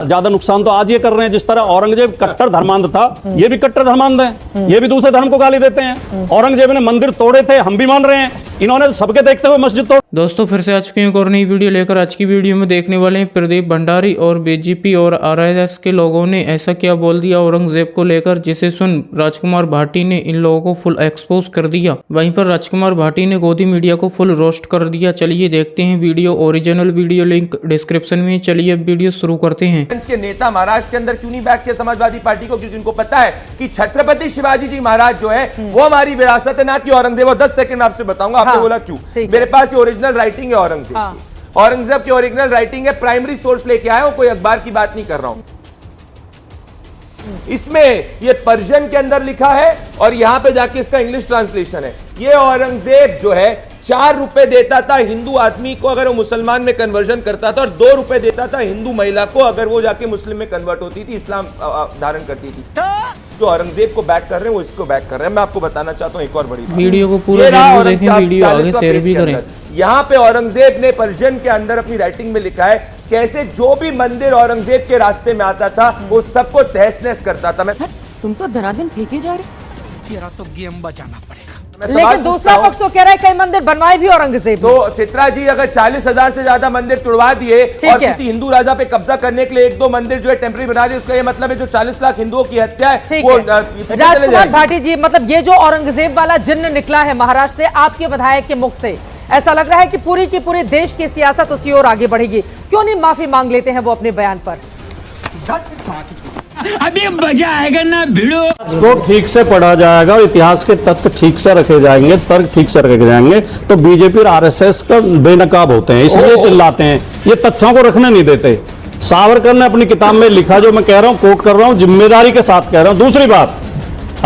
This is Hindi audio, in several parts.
ज्यादा नुकसान तो आज ये कर रहे हैं। जिस तरह औरंगजेब कट्टर धर्मांध था, ये भी कट्टर धर्मांध हैं, ये भी दूसरे धर्म को गाली देते हैं। औरंगजेब ने मंदिर तोड़े थे, हम भी मान रहे हैं, इन्होंने सबके देखते हुए मस्जिद तोड़। दोस्तों फिर से आज की एक और नई वीडियो लेकर आज की वीडियो में देखने वाले हैं प्रदीप भंडारी और बीजेपी और आरएसएस के लोगों ने ऐसा क्या बोल दिया औरंगजेब को लेकर, जिसे सुन राजकुमार भाटी ने इन लोगों को फुल एक्सपोज कर दिया। वहीं पर राजकुमार भाटी ने गोदी मीडिया को फुल रोस्ट कर दिया। चलिए देखते हैं video, original video link description में। चलिए अब वीडियो शुरू करते हैं। के नेता महाराष्ट्र के अंदर क्यों नहीं बैक किया समाजवादी पार्टी को? क्योंकि उनको पता है कि छत्रपति शिवाजी जी महाराज जो है वो हमारी विरासत है, ना कि औरंगजेब। और 10 सेकंड में आपसे बताऊंगा। आपने बोला क्यों? मेरे पास ये ओरिजिनल राइटिंग है औरंगजेब की। औरंगजेब की ओरिजिनल राइटिंग है, प्राइमरी सोर्स लेके आया हूं, कोई अखबार की बात नहीं कर रहा हूं। इसमें ये पर्शियन के अंदर लिखा है और यहां पे जाके इसका इंग्लिश ट्रांसलेशन है। ये औरंगजेब जो है 4 रुपए देता था हिंदू आदमी को अगर वो मुसलमान में कन्वर्जन करता था, और 2 रुपए देता था हिंदू महिला को अगर वो जाके मुस्लिम में कन्वर्ट होती थी, इस्लाम धारण करती थी। जो औरंगजेब को बैक कर रहे हैं वो इसको बैक कर रहे हैं। मैं आपको बताना चाहता हूं एक और बड़ी बात। वीडियो को पूरा जरूर देखें, वीडियो आगे शेयर भी करें। यहाँ पे औरंगजेब ने पर्शियन के अंदर अपनी राइटिंग में लिखा है कैसे जो भी मंदिर औरंगजेब के रास्ते में आता था वो सबको तहस नहस करता था। मैं तुम तो धनाधन फेंके जा रहे। तेरा तो गेम बचाना पड़ेगा। लेकिन दूसरा पक्ष तो कह रहा है कई मंदिर बनवाए भी औरंगजेब। तो चित्रा जी अगर 40,000 से ज्यादा मंदिर तुड़वा दिए और किसी हिंदू राजा पे कब्जा करने के लिए 1-2 मंदिर जो है टेम्पररी बना दिए, उसका ये मतलब है जो 40 लाख हिंदुओं की हत्या है वो राजकुमार भाटी जी, मतलब ये जो औरंगजेब वाला जिन्न निकला है महाराष्ट्र से आपके विधायक के मुख से, ऐसा लग रहा है कि पूरे देश की सियासत उसी ओर आगे बढ़ेगी। क्यों नहीं माफी मांग लेते हैं वो अपने बयान पर? अभी मजा आएगा ना भिड़ो। इसको ठीक से पढ़ा जाएगा और इतिहास के तथ्य ठीक से रखे जाएंगे, तर्क ठीक से रखे जाएंगे, तो बीजेपी और आरएसएस का बेनकाब होते हैं, इसलिए चिल्लाते हैं, ये तथ्यों को रखने नहीं देते। सावरकर ने अपनी किताब में लिखा, जो मैं कह रहा हूं, कोट कर रहा हूं, जिम्मेदारी के साथ कह रहा हूं। दूसरी बात,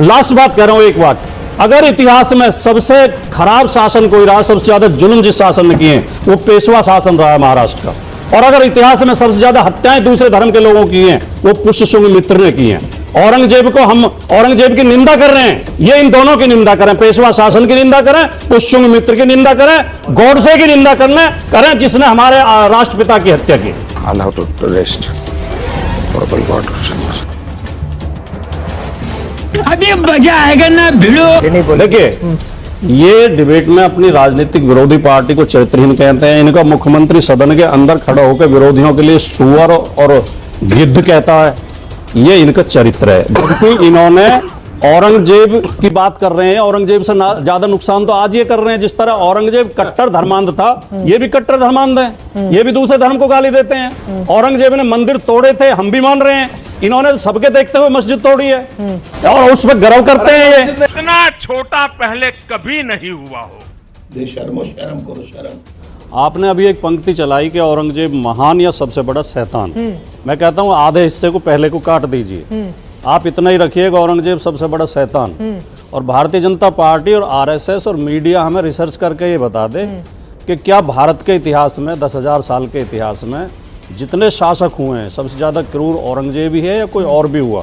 लास्ट बात कह रहा हूं, एक बात, अगर इतिहास में सबसे खराब शासन कोई रहा, सबसे ज्यादा जुल्म जिस शासन ने किए वो पेशवा शासन रहा है महाराष्ट्र का। और अगर इतिहास में सबसे ज्यादा हत्याएं दूसरे धर्म के लोगों की हैं वो पुष्यशुंग मित्र ने की हैं। औरंगजेब को हम औरंगजेब की निंदा कर रहे हैं, ये इन दोनों की निंदा करें, पेशवा शासन की निंदा करें, पुष्यशुंग मित्र की निंदा करें, गौडसे की निंदा करें जिसने हमारे राष्ट्रपिता की हत्या की। अभी मजा आएगा ना भिड़ो। देखिए, ये डिबेट में अपनी राजनीतिक विरोधी पार्टी को चरित्रहीन कहते हैं। इनका मुख्यमंत्री सदन के अंदर खड़ा होकर विरोधियों के लिए सुअर और गिद्ध कहता है, ये इनका चरित्र है। जबकि इन्होंने औरंगजेब की बात कर रहे हैं, औरंगजेब से ज्यादा नुकसान तो आज ये कर रहे हैं। जिस तरह औरंगजेब कट्टर धर्मांध था, ये भी कट्टर धर्मांध हैं, ये भी दूसरे धर्म को गाली देते हैं। औरंगजेब ने मंदिर तोड़े थे, हम भी मान रहे हैं, इन्होंने सबके देखते हुए मस्जिद तोड़ी है और उस पर गर्व करते हैं। ये इतना छोटा पहले कभी नहीं हुआ हो। शर्म करो शर्म। आपने अभी एक पंक्ति चलाई कि औरंगजेब महान या सबसे बड़ा शैतान। मैं कहता हूं आधे हिस्से को पहले को काट दीजिए, आप इतना ही रखिएगा औरंगजेब सबसे बड़ा शैतान। और भारतीय जनता पार्टी और आरएसएस और मीडिया हमें रिसर्च करके ये बता दे कि क्या भारत के इतिहास में 10,000 साल के इतिहास में जितने शासक हुए हैं सबसे ज्यादा क्रूर औरंगजेब ही है या कोई और भी हुआ?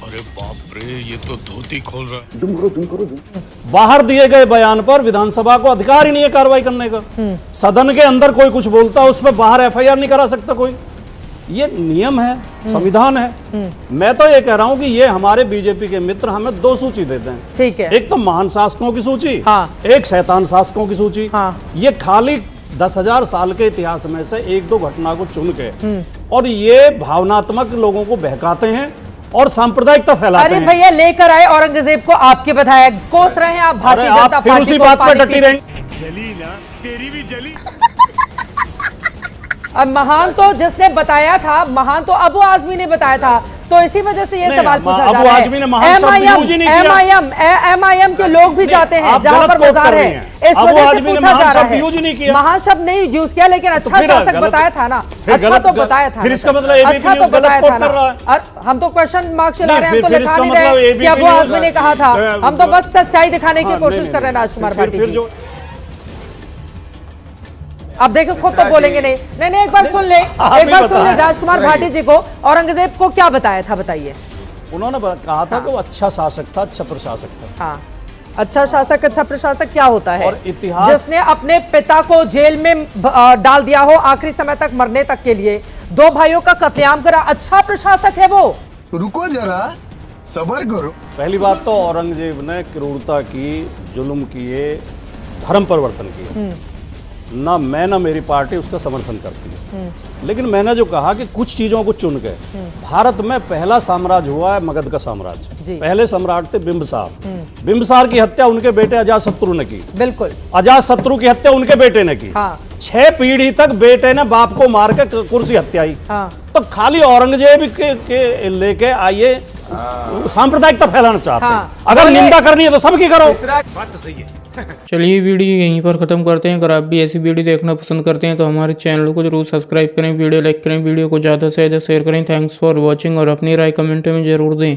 अरे बाप रे, ये तो धोती खोल रहा। तुम करो। बाहर दिए गए बयान पर विधानसभा को अधिकार ही नहीं है कार्रवाई करने का। सदन के अंदर कोई कुछ बोलता है उस पर बाहर एफआईआर नहीं करा सकता कोई। ये नियम है, संविधान है। मैं तो ये कह रहा हूं कि ये हमारे बीजेपी के मित्र हमें 2 सूची देते हैं। ठीक है, एक तो महान शासकों की सूची, एक शैतान शासकों की सूची। ये खाली 10,000 साल के इतिहास में से 1-2 घटना को चुन के और ये भावनात्मक लोगों को बहकाते हैं और सांप्रदायिकता फैलाते हैं। अरे भैया, लेकर आए औरंगजेब को आपके विधायक, कोस रहे हैं आप भारतीय जनता पार्टी को। उसी बात पर डटी रहेंगे। जली ना, तेरी भी जली। अब महान तो जिसने बताया था, महान तो अबू आजमी ने बताया था, तो इसी वजह से ये सवाल पूछा जा रहा है। एमआईएम के लोग भी जाते हैं जहां पर बाजार है, इस वजह से पूछा जा रहा है। महान शब्द नहीं यूज किया, लेकिन अच्छा शासक बताया था ना, अच्छा तो बताया था। फिर इसका मतलब अच्छा तो बताया था ना। हम तो क्वेश्चन मार्क चला रहे हैं, हम तो लिखा नहीं रहे कि अबू आजमी ने कहा था, हम तो बस सच्चाई दिखाने की कोशिश कर रहे हैं। राजकुमार भाटी जी, अब देखो खुद तो बोलेंगे नहीं, एक बार सुन ले, राजकुमार भाटी जी को औरंगजेब को क्या बताया था, बताइए। उन्होंने कहा था कि वो अच्छा शासक था, अच्छा प्रशासक था। अच्छा शासक अच्छा प्रशासक क्या होता है? और इतिहास जिसने अपने पिता को जेल में डाल दिया हो आखिरी समय तक, मरने तक के लिए, 2 भाइयों का कत्लेआम करा, अच्छा प्रशासक है वो? रुको जरा, सब्र करो। पहली बात तो औरंगजेब ने क्रूरता की, जुल्म किए, धर्म परिवर्तन किया। ना मैं ना मेरी पार्टी उसका समर्थन करती है, लेकिन मैंने जो कहा कि कुछ चीजों को चुन के, भारत में पहला साम्राज्य हुआ है मगध का साम्राज्य। पहले सम्राट थे बिंबिसार। बिंबिसार की हत्या उनके बेटे अजातशत्रु ने की। बिल्कुल। अजातशत्रु की हत्या उनके बेटे ने की। हाँ। 6 पीढ़ी तक बेटे ने बाप को मार के कुर्सी हत्याई। हाँ। तो खाली औरंगजेब के लेके आइए सांप्रदायिकता फैलाना चाहते हैं। अगर निंदा करनी है तो सबकी करो। बात तो सही है। चलिए वीडियो यहीं पर ख़त्म करते हैं। अगर आप भी ऐसी वीडियो देखना पसंद करते हैं तो हमारे चैनल को जरूर सब्सक्राइब करें, वीडियो लाइक करें, वीडियो को ज़्यादा से ज़्यादा शेयर करें। थैंक्स फॉर वॉचिंग और अपनी राय कमेंट में ज़रूर दें।